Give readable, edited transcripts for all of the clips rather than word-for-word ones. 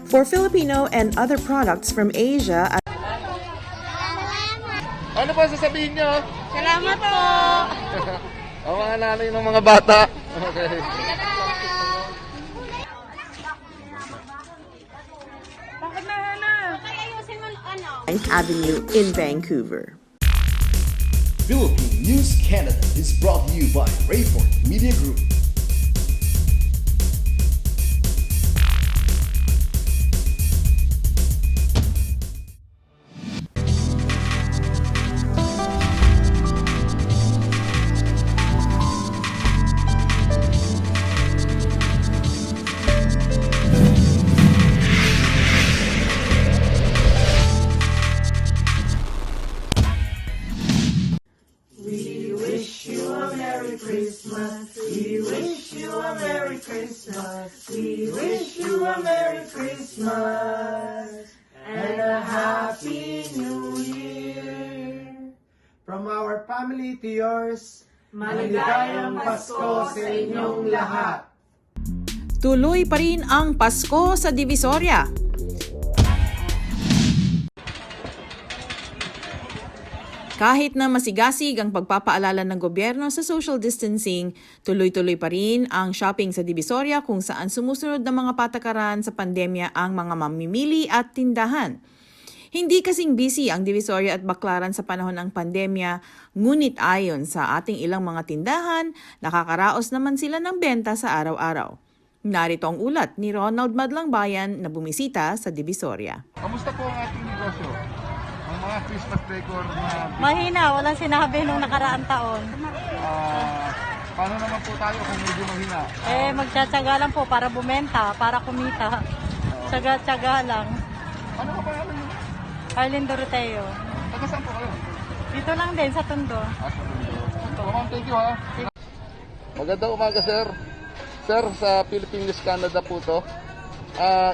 For Filipino and other products from Asia. Ano pa sasabihin nyo? Salamat po! Ang mga nanay ng mga bata. Okay. Bakit na Hana? Kaya ayusin mo ano? Avenue in Vancouver. Philippine News Canada is brought to you by Rayford Media Group. We wish you a Merry Christmas and a Happy New Year. From our family to yours, maligayang Pasko sa inyong lahat. Tuloy pa rin ang Pasko sa Divisoria. Kahit na masigasig ang pagpapaalala ng gobyerno sa social distancing, tuloy-tuloy pa rin ang shopping sa Divisoria kung saan sumusunod na mga patakaran sa pandemya ang mga mamimili at tindahan. Hindi kasing busy ang Divisoria at Baclaran sa panahon ng pandemya, ngunit ayon sa ating ilang mga tindahan, nakakaraos naman sila ng benta sa araw-araw. Narito ang ulat ni Ronald Madlangbayan na bumisita sa Divisoria. Kamusta po ang ating negosyo? Ang mga Christmas decor na... Mahina, walang sinabi nung nakaraang taon. Paano naman po tayo kung medyo mahina? Magtsatsaga lang po para bumenta, para kumita. Tsaga-tsaga lang. Ano ka pangalan niyo? Arlene Doroteo. Taga saan po kayo? Dito lang din sa Tondo. Ma'am, thank you ha. Magandang umaga sir. Sir, sa Philippine News Canada po to.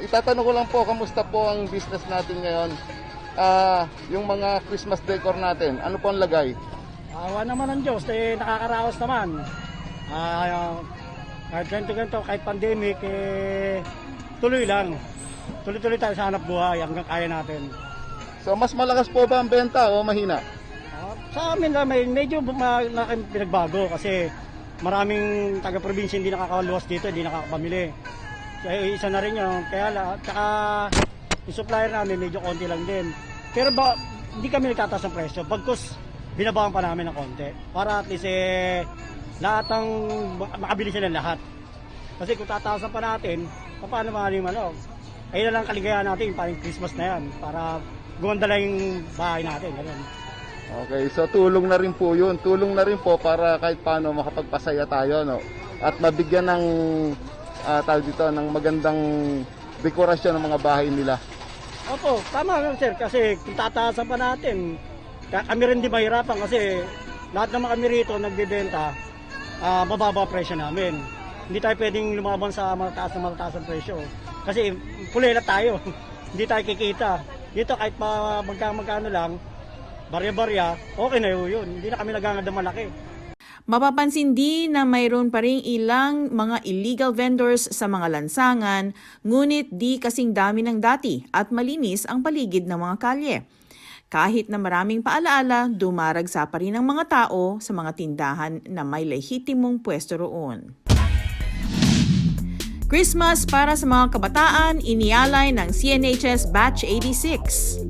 Itatanong ko lang po, kamusta po ang business natin ngayon? Yung mga Christmas decor natin, ano po ang lagay? Awa naman ng Diyos, nakakaraos naman. Kahit ganito, kahit pandemic, tuloy lang. Tuloy-tuloy tayo sa hanap buhay hanggang kaya natin. So, mas malakas po ba ang benta o mahina? Sa amin lang, medyo pinagbago kasi maraming taga-probinsya hindi nakakaluwas dito, hindi nakakapamili. Kaya isa na rin yun, tsaka yung supplier namin medyo konti lang din. Pero hindi kami nagtataas ng presyo. Bagkus, binabawan pa namin ng konti. Para at least lahat ng makabili sila lahat. Kasi kung tataasan pa natin, paano maaaring ayun na lang kaligayahan natin, parang Christmas na yan. Para gumanda lang yung bahay natin. Ganun. Okay, so tulong na rin po yun. Tulong na rin po para kahit paano makapagpasaya tayo, no? At mabigyan ng, ng magandang dekorasyon ng mga bahay nila. Opo, tama lang sir, kasi kung tataasan pa natin, kami rin di mahirapan kasi lahat ng mga kami rito nagbibenta, mababa presyo namin. Hindi tayo pwedeng lumaban sa malataas ang presyo. Kasi pulela tayo, hindi tayo kikita. Dito kahit magkano lang, barya-barya, okay na yun. Hindi na kami nagangad ng malaki. Mapapansin din na mayroon pa rin ilang mga illegal vendors sa mga lansangan, ngunit di kasing dami ng dati at malinis ang paligid ng mga kalye. Kahit na maraming paalaala, dumaragsa pa rin ang mga tao sa mga tindahan na may lehitimong pwesto roon. Christmas para sa mga kabataan, inialay ng CNHS Batch 86.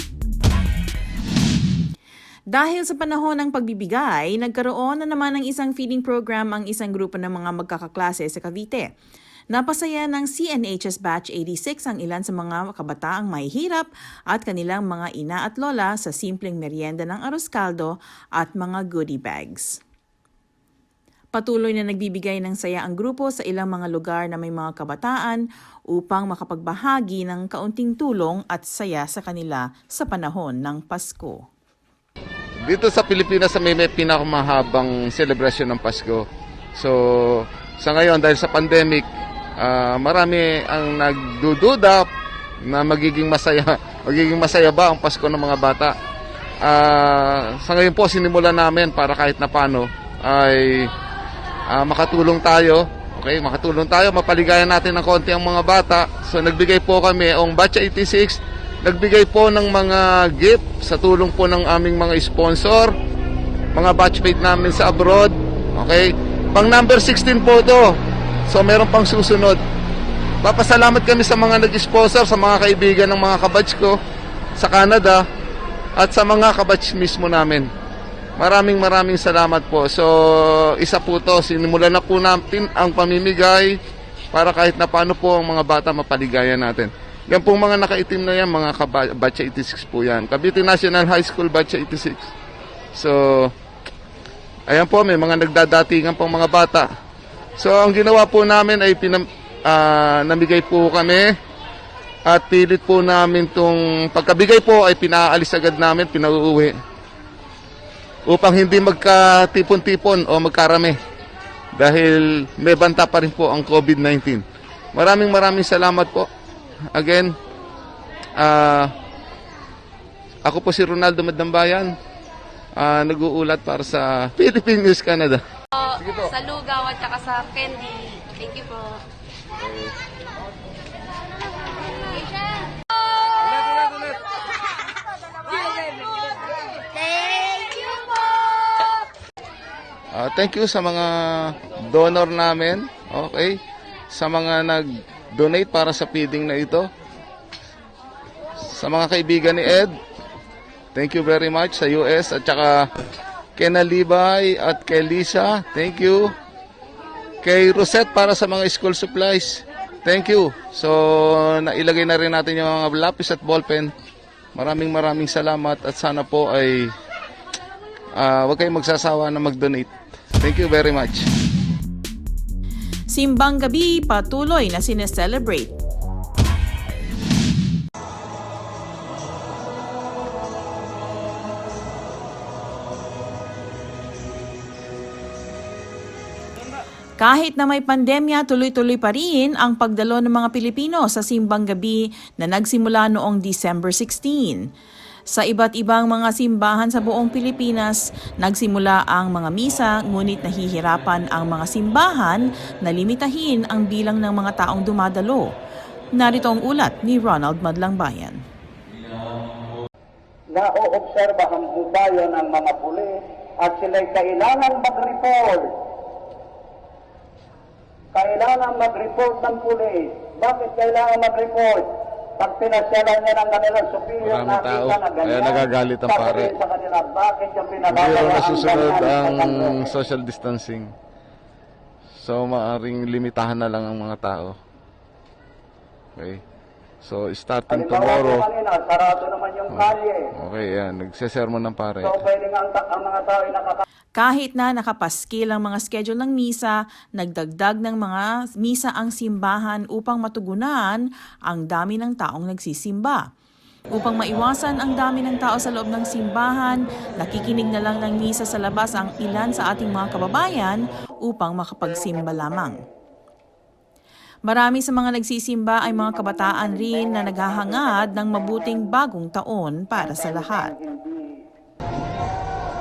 Dahil sa panahon ng pagbibigay, nagkaroon na naman ng isang feeding program ang isang grupo ng mga magkakaklase sa Cavite. Napasaya ng CNHS Batch 86 ang ilan sa mga kabataang mahihirap at kanilang mga ina at lola sa simpleng merienda ng arroz caldo at mga goodie bags. Patuloy na nagbibigay ng saya ang grupo sa ilang mga lugar na may mga kabataan upang makapagbahagi ng kaunting tulong at saya sa kanila sa panahon ng Pasko. Dito sa Pilipinas may pinakamahabang celebration ng Pasko. So, sa ngayon dahil sa pandemic, marami ang nagdududa na magiging masaya ba ang Pasko ng mga bata. Sa ngayon po sinimulan namin para kahit na paano ay makatulong tayo Okay, makatulong tayo, mapaligayan natin ng konti ang mga bata. So nagbigay po kami, ang Batch 86, nagbigay po ng mga gift sa tulong po ng aming mga sponsor, mga batchmate namin sa abroad. Okay, pang number 16 po to. So meron pang susunod. Papasalamat kami sa mga nag-sponsor, sa mga kaibigan ng mga kabatch ko sa Canada at sa mga kabatch mismo namin. Maraming salamat po. So, isa po to, sinimulan na po natin ang pamimigay para kahit na paano po ang mga bata mapaligayan natin. Yan pong mga nakaitim na yan, mga batch 86 po yan. Cavite National High School batch 86. So, ayan po, may mga nagdadatingan pong mga bata. So, ang ginawa po namin ay namigay po kami at pilit po namin itong pagkabigay po ay pinaalis agad namin, pinauuwi. Upang hindi magkatipon-tipon o magkarami dahil may banta pa rin po ang COVID-19. Maraming salamat po. Again, ako po si Ronaldo Madambayan, nag-uulat para sa Philippine News Canada. Sige po. Sa lugaw at saka sa candy. Thank you po. Thank you sa mga donor namin, okay? Sa mga nag-donate para sa feeding na ito. Sa mga kaibigan ni Ed, thank you very much sa US at saka kay Nalibay at kay Lisa, thank you. Kay Rosette para sa mga school supplies, thank you. So, nailagay na rin natin yung mga lapis at ballpen. Maraming salamat at sana po ay huwag kayong magsasawa na mag-donate. Thank you very much. Simbang gabi patuloy na sineselebrate. Kahit na may pandemya, tuloy-tuloy pa rin ang pagdalo ng mga Pilipino sa simbang gabi na nagsimula noong December 16. Sa iba't ibang mga simbahan sa buong Pilipinas, nagsimula ang mga misa, ngunit nahihirapan ang mga simbahan na limitahin ang bilang ng mga taong dumadalo. Narito ang ulat ni Ronald Madlangbayan. Naoobserbahan po tayo ng mga pulis at sila'y kailangan mag-report. Kailangan mag-report ng pulis. Bakit kailangan mag-report? Pag pinasyalan niya ng kanilang superior, Maraming tao, nakita na ganyan, kaya nagagalit ang pare. sasabihin sa kanila, bakit yung Hindi pinagawa rin nasusunod ganyan? ang social distancing. So, maaring limitahan na lang ang mga tao. Okay. So, starting Halimbawa tomorrow. po kanina, sarado naman yung kalye. Okay, yan. Nagsesermon ng pare. So, pwede nga ang mga tao ay Kahit na nakapaskil ang mga schedule ng misa, nagdagdag ng mga misa ang simbahan upang matugunan ang dami ng taong nagsisimba. Upang maiwasan ang dami ng tao sa loob ng simbahan, nakikinig na lang ng misa sa labas ang ilan sa ating mga kababayan upang makapagsimba lamang. Marami sa mga nagsisimba ay mga kabataan rin na naghahangad ng mabuting bagong taon para sa lahat.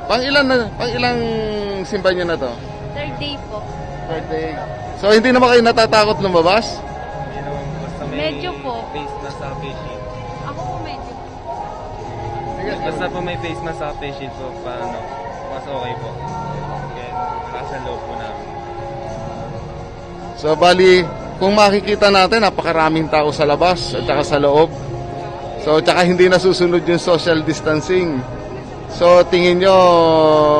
Pang ilang simba niyo na to? Third day po. Third day. So, hindi naman kayo natatakot lumabas? Hindi naman, basta may Medyo po. face mask sa face shield. Ako po medyo. Basta po may face mask sa face shield po, paano, mas okay po. Kaya nasa loob po namin. So, bali, kung makikita natin, napakaraming tao sa labas at saka sa loob. So, tsaka hindi nasusunod yung social distancing. So, tingin nyo,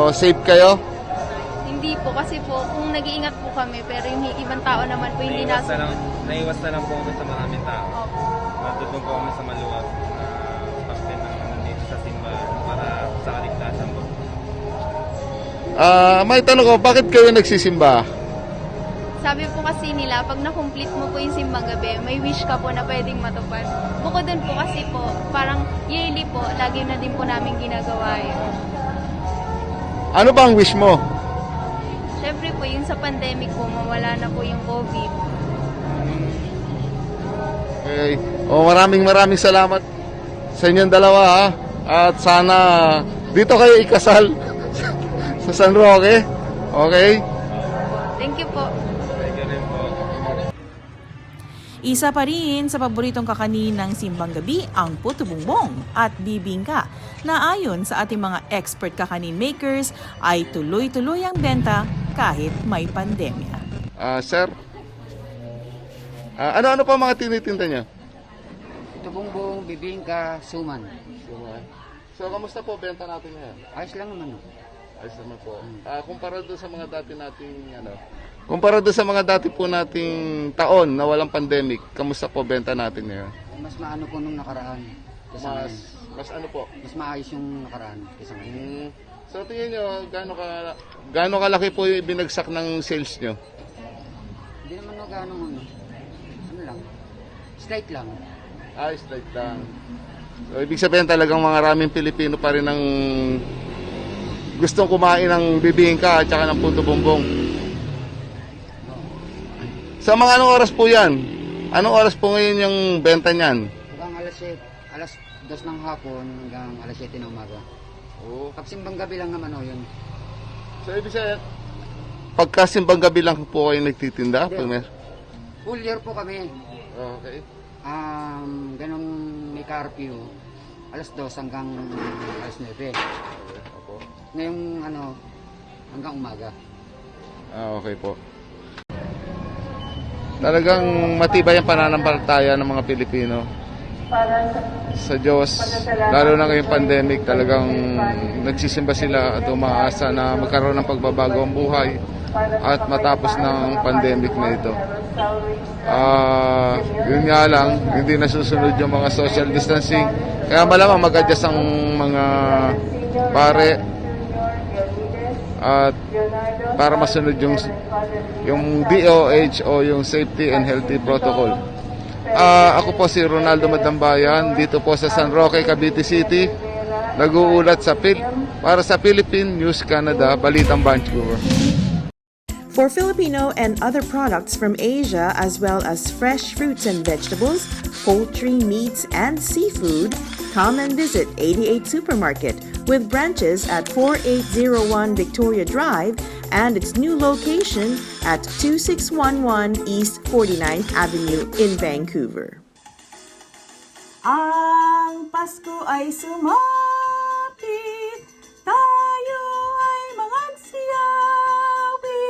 safe kayo? Hindi po kasi po kung nag-iingat po kami pero yung ibang tao naman po hindi Naiwas na lang po kami sa maraming tao. Opo. Natutong po kami sa maluwag na paktin ng dito sa simbahan para sa kaligtasan po. May tanong ko, bakit kayo nagsisimba? Sabi po kasi nila, pag na-complete mo po yung simbang gabi, may wish ka po na pwedeng matupad. Bukod dun po kasi po, parang yearly po, lagi na din po namin ginagawa yun. Ano ba ang wish mo? Siyempre po, yung sa pandemic po, mawala na po yung COVID. Okay. Maraming salamat sa inyong dalawa, ha? At sana dito kayo ikasal sa San Roque. Okay? Thank you po. Thank you rin po. Isa pa rin sa paboritong kakanin ng simbang gabi ang puto bumbong at bibingka na ayon sa ating mga expert kakanin makers ay tuloy-tuloy ang benta kahit may pandemya. Sir, ano-ano pa mga tinitinda niyo? Ito bumbong, bibingka, suman. So, kamusta po benta natin ngayon? Ayos lang naman. Ayos naman po. Kumpara doon sa mga dati nating kumpara doon sa mga dati po nating taon na walang pandemic, kamusta po benta natin ngayon? Mas maano po nung nakaraan. Kaysa Mas ano po? mas maayos yung nakaraan kaysa ngayon. So tingin nyo, gaano kalaki po yung binagsak ng sales nyo? Hindi naman no gaano ano lang. Straight lang. Straight lang. So ibig sabihin talagang mga raming Pilipino pa rin ang gustong kumain ng bibingka at saka ng puto bumbong. Sa mga anong oras po yan? Anong oras po ngayon yung benta niyan? Hanggang alas 2 ng hapon hanggang alas 7 ng umaga. Pag simbang gabi lang naman yun. So ibig sabihin, pagka simbang gabi lang po kayo nagtitinda? Full year po kami. Okay. Ganun may curfew. Alas 2 hanggang alas 9. Ngayong hanggang umaga. Okay po. Talagang matibay ang pananampalataya ng mga Pilipino sa Diyos. Lalo na ngayong pandemic, talagang nagsisimba sila at umaasa na magkaroon ng pagbabago ang buhay at matapos ng pandemic na ito. Yun nga lang, hindi nasusunod yung mga social distancing. Kaya malamang mag-adjust ang mga pare at para masunod yung DOH o yung Safety and Healthy Protocol. Ako po si Ronaldo Madambayan, dito po sa San Roque, Cavite City. Nag-uulat para sa Philippine News Canada, Balitang Vancouver. For Filipino and other products from Asia, as well as fresh fruits and vegetables, poultry, meats, and seafood, come and visit 88 Supermarket with branches at 4801 Victoria Drive and its new location at 2611 East 49th Avenue in Vancouver. Ang Pasko ay sumapit, tayo ay magsiyawi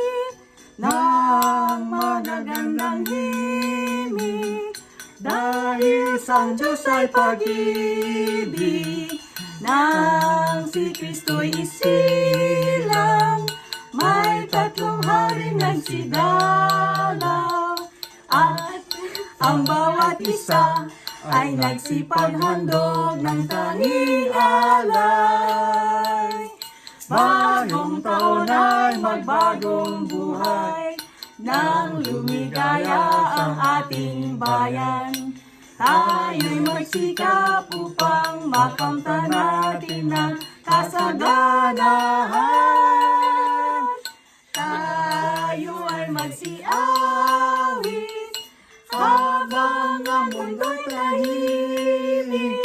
ng magagandang himig, dahil sa Diyos ay pag-ibig, nang si Kristo'y isilang, may 3 hari nagsidalaw, at ang bawat isa ay nagsipaghandog ng tanging alay. Bagong taon ay magbagong buhay, nang lumigaya ang ating bayan. Tayo'y magsikap upang makamtan natin ang kasaganahan. Tayo ay magsiawit habang ang mundo'y tahimik.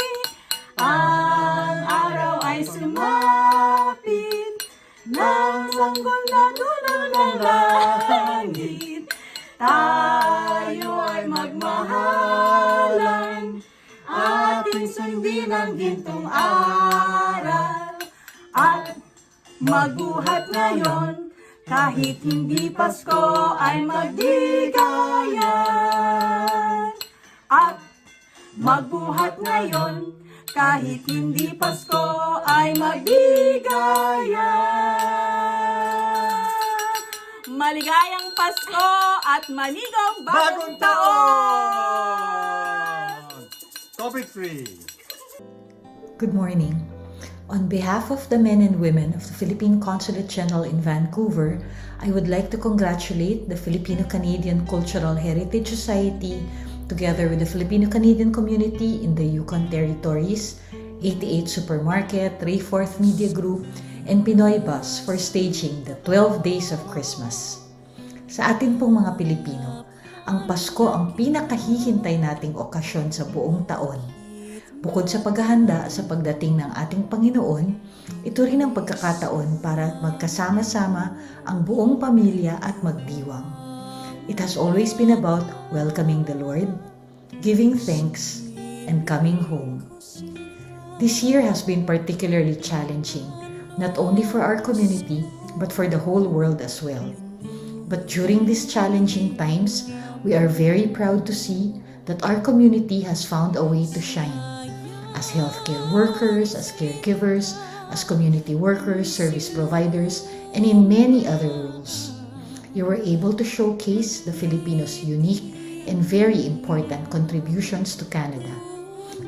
Ang araw ay sumapit, nang sanggol na dulo ng langit. Tayo ay magmahalan, ating sundin ang gintong aral, at magbuhat ngayon, kahit hindi Pasko ay magdigayan. At magbuhat ngayon, kahit hindi Pasko ay magdigayan. Maligayang Pasko at manigong bagong taon! COVID-free. Good morning. On behalf of the men and women of the Philippine Consulate General in Vancouver, I would like to congratulate the Filipino-Canadian Cultural Heritage Society together with the Filipino-Canadian community in the Yukon Territories, 88 Supermarket, Rayforth Media Group, and Pinoy Bus for staging the 12 Days of Christmas. Sa atin pong mga Pilipino, ang Pasko ang pinakahihintay nating okasyon sa buong taon. Bukod sa paghahanda sa pagdating ng ating Panginoon, ito rin ang pagkakataon para magkasama-sama ang buong pamilya at magdiwang. It has always been about welcoming the Lord, giving thanks, and coming home. This year has been particularly challenging, not only for our community, but for the whole world as well. But during these challenging times, we are very proud to see that our community has found a way to shine. As healthcare workers, as caregivers, as community workers, service providers, and in many other roles. You were able to showcase the Filipinos' unique and very important contributions to Canada.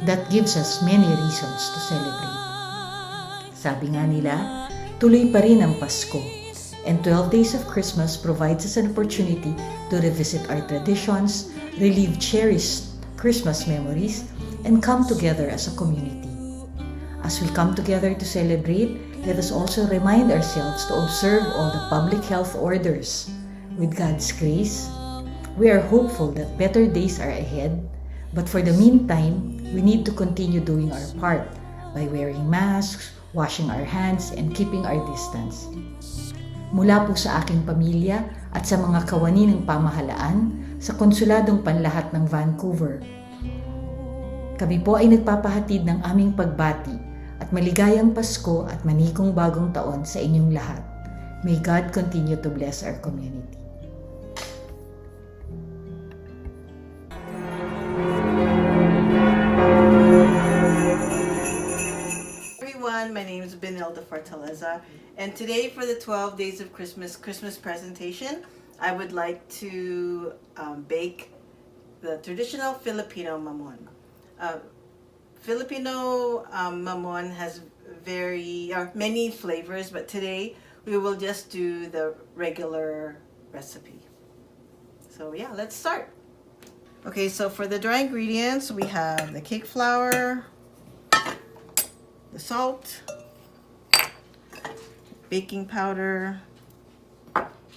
That gives us many reasons to celebrate. Sabi nga nila, tuloy pa rin ang Pasko. And 12 Days of Christmas provides us an opportunity to revisit our traditions, relive cherished Christmas memories, and come together as a community. As we come together to celebrate, let us also remind ourselves to observe all the public health orders. With God's grace, we are hopeful that better days are ahead, but for the meantime, we need to continue doing our part by wearing masks, washing our hands, and keeping our distance. Mula po sa aking pamilya at sa mga kawani ng pamahalaan sa Konsuladong Panlahat ng Vancouver, kami po ay nagpapahatid ng aming pagbati at maligayang Pasko at manikong bagong taon sa inyong lahat. May God continue to bless our community. Everyone, my name is Benilda Fortaleza, and today for the 12 Days of Christmas presentation, I would like to bake the traditional Filipino mamon. Filipino mamon has many flavors, but today we will just do the regular recipe. So yeah, let's start. Okay, so for the dry ingredients, we have the cake flour, the salt, baking powder,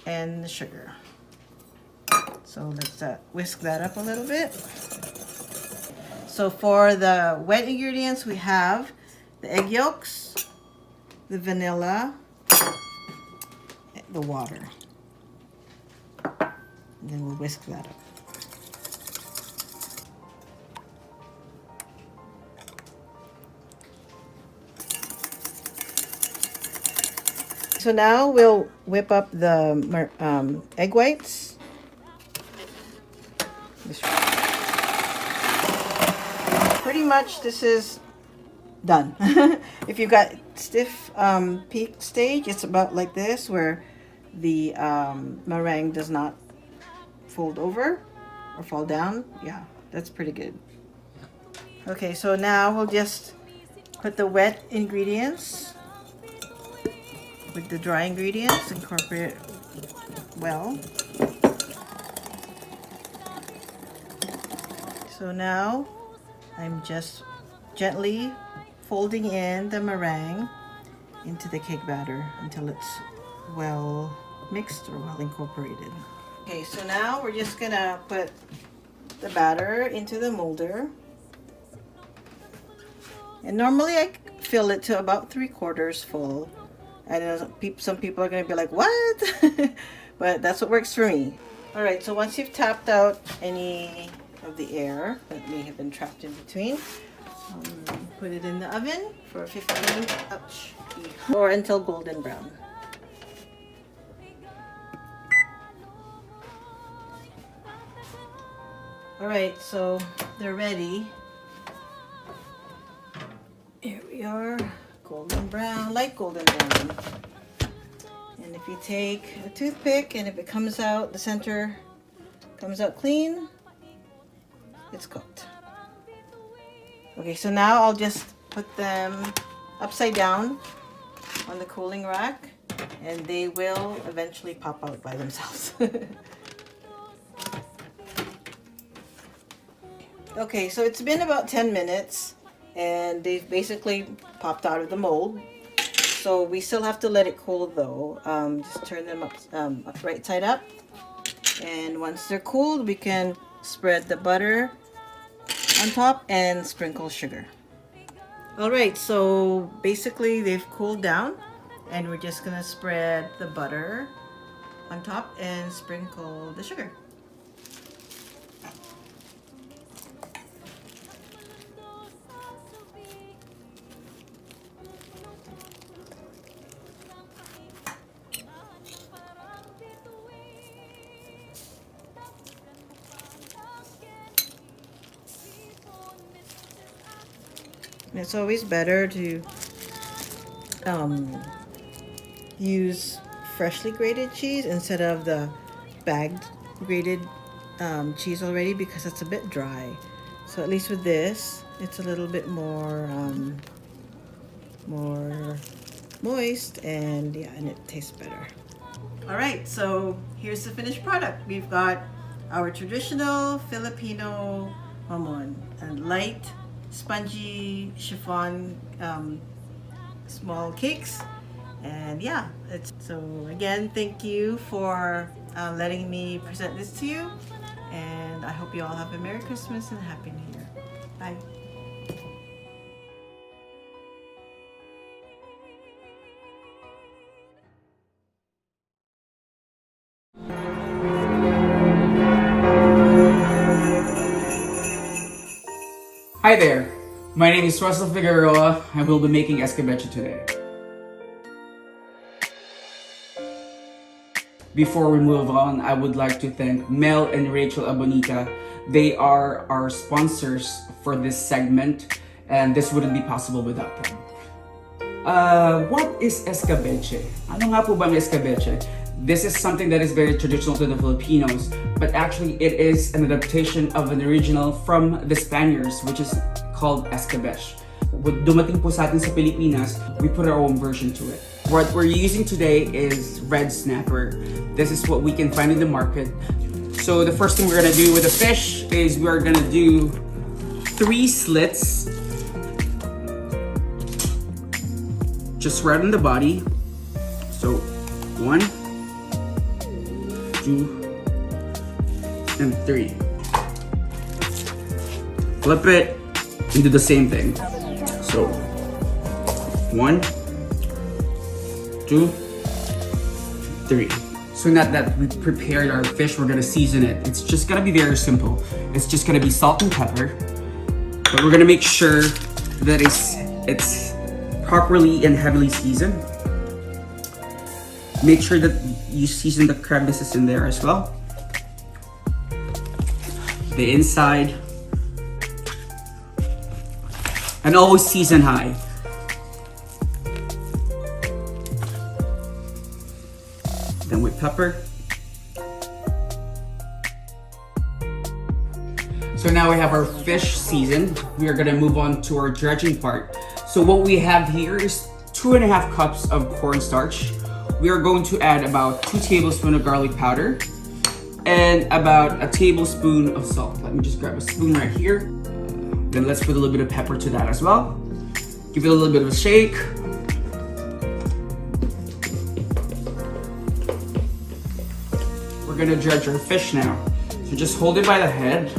and the sugar. So let's whisk that up a little bit. So for the wet ingredients, we have the egg yolks, the vanilla, the water. And then we'll whisk that up. So now we'll whip up the egg whites. Pretty much this is done. If you've got stiff peak stage, it's about like this, where the meringue does not fold over or fall down. Yeah, that's pretty good. Okay, so now we'll just put the wet ingredients with the dry ingredients, incorporate it well. So now I'm just gently folding in the meringue into the cake batter until it's well mixed or well incorporated. Okay, so now we're just gonna put the batter into the molder. And normally I fill it to about 3/4 full. I know some people are gonna be like, what? But that's what works for me. All right, so once you've tapped out any of the air that may have been trapped in between, put it in the oven for 15 or until golden brown. All right, so they're ready. Here we are, golden brown, light golden brown. And if you take a toothpick and if it comes out, the center comes out clean, it's cooked. Okay, so now I'll just put them upside down on the cooling rack and they will eventually pop out by themselves. Okay, so it's been about 10 minutes and they've basically popped out of the mold. So we still have to let it cool though. Just turn them up right side up. And once they're cooled, we can spread the butter on top and sprinkle sugar. All right, so basically they've cooled down and we're just gonna spread the butter on top and sprinkle the sugar. And it's always better to use freshly grated cheese instead of the bagged grated cheese already, because it's a bit dry. So at least with this, it's a little bit more more moist, and yeah, and it tastes better. All right, so here's the finished product. We've got our traditional Filipino mamon, and light, spongy chiffon small cakes. And yeah, so again, thank you for letting me present this to you, and I hope you all have a Merry Christmas and a Happy New Year. Bye. Hi there, my name is Russell Figueroa and we'll be making escabeche today. Before we move on, I would like to thank Mel and Rachel Abonica. They are our sponsors for this segment, and this wouldn't be possible without them. What is escabeche? Ano nga po ba ang escabeche? This is something that is very traditional to the Filipinos, but actually it is an adaptation of an original from the Spaniards, which is called escabeche. What dumating po sa atin sa Pilipinas, we put our own version to it. What we're using today is red snapper. This is what we can find in the market. So the first thing we're gonna do with the fish is we're gonna do 3 slits, just right on the body. So 1, 2, and 3. Flip it and do the same thing. So 1, 2, 3. So now that we prepared our fish, we're gonna season it. It's just gonna be very simple. It's just gonna be salt and pepper, but we're gonna make sure that it's properly and heavily seasoned. Make sure that you season the crevices in there as well. The inside. And always season high. Then with pepper. So now we have our fish seasoned. We are gonna move on to our dredging part. So what we have here is 2.5 cups of cornstarch. We are going to add about 2 tablespoons of garlic powder and about a tablespoon of salt. Let me just grab a spoon right here. Then let's put a little bit of pepper to that as well. Give it a little bit of a shake. We're gonna dredge our fish now. So just hold it by the head.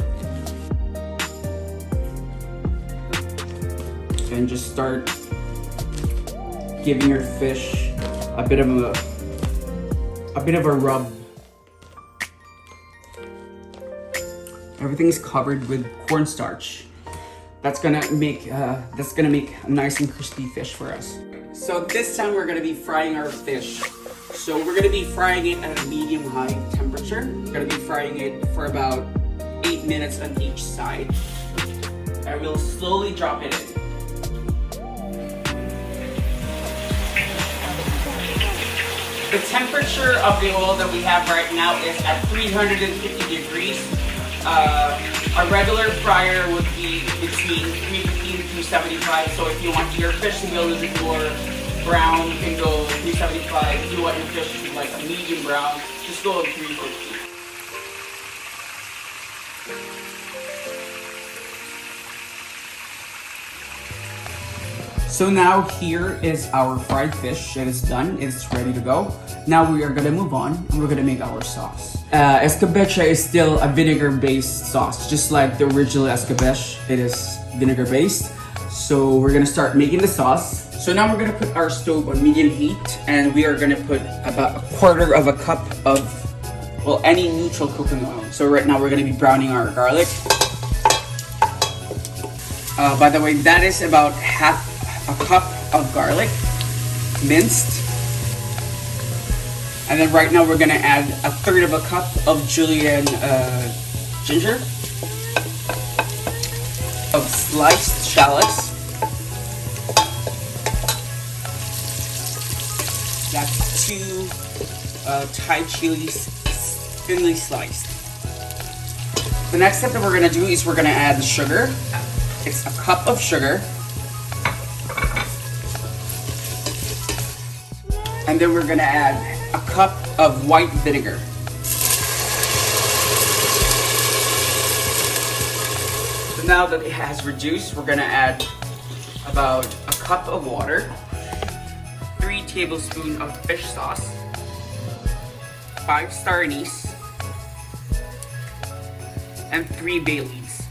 And just start giving your fish a bit of a rub. Everything is covered with cornstarch. That's gonna make a nice and crispy fish for us. So this time we're gonna be frying our fish. So we're gonna be frying it at a medium-high temperature. We're gonna be frying it for about 8 minutes on each side. And we'll slowly drop it in. The temperature of the oil that we have right now is at 350 degrees. A regular fryer would be between 350 and 275. So if you want your fish to be a little bit more brown, you can go 375. If you want your fish to be like a medium brown, just go with 350. So now here is our fried fish. It is done, it's ready to go. Now we are gonna move on and we're gonna make our sauce. Escabeche is still a vinegar-based sauce, just like the original escabeche, it is vinegar-based. So we're gonna start making the sauce. So now we're gonna put our stove on medium heat and we are gonna put about 1/4 cup of, well, any neutral cooking oil. So right now we're gonna be browning our garlic. By the way, that is about half a cup of garlic, minced. And then right now we're gonna add 1/3 cup of julienne ginger, of sliced shallots, 2 Thai chilies thinly sliced. The next step that we're gonna do is we're gonna add the sugar. It's a cup of sugar. And then we're gonna add a cup of white vinegar. So now that it has reduced, we're gonna add about a cup of water, 3 tablespoons of fish sauce, 5-star anise, and 3 bay leaves.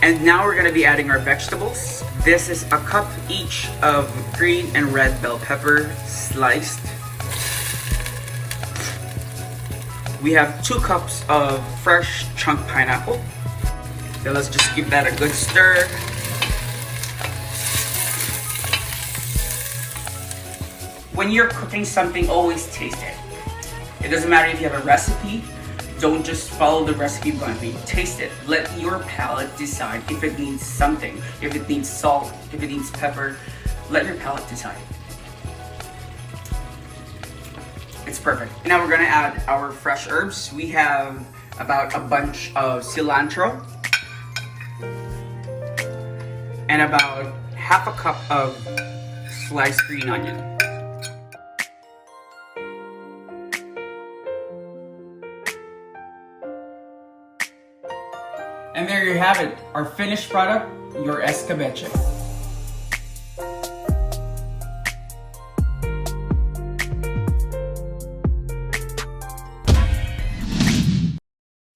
And now we're gonna be adding our vegetables. This is a cup each of green and red bell pepper sliced. We have 2 cups of fresh chunk pineapple. Then let's just give that a good stir. When you're cooking something, always taste it. It doesn't matter if you have a recipe, don't just follow the recipe blindly. Taste it. Let your palate decide if it needs something, if it needs salt, if it needs pepper. Let your palate decide. It's perfect. Now we're gonna add our fresh herbs. We have about a bunch of cilantro and about half a cup of sliced green onion. And there you have it, our finished product, your escabeche.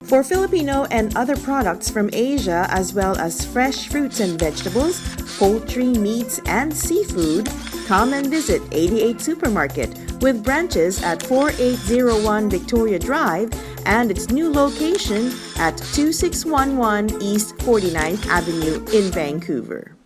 For Filipino and other products from Asia, as well as fresh fruits and vegetables, poultry, meats, and seafood, come and visit 88 Supermarket with branches at 4801 Victoria Drive and its new location at 2611 East 49th Avenue in Vancouver.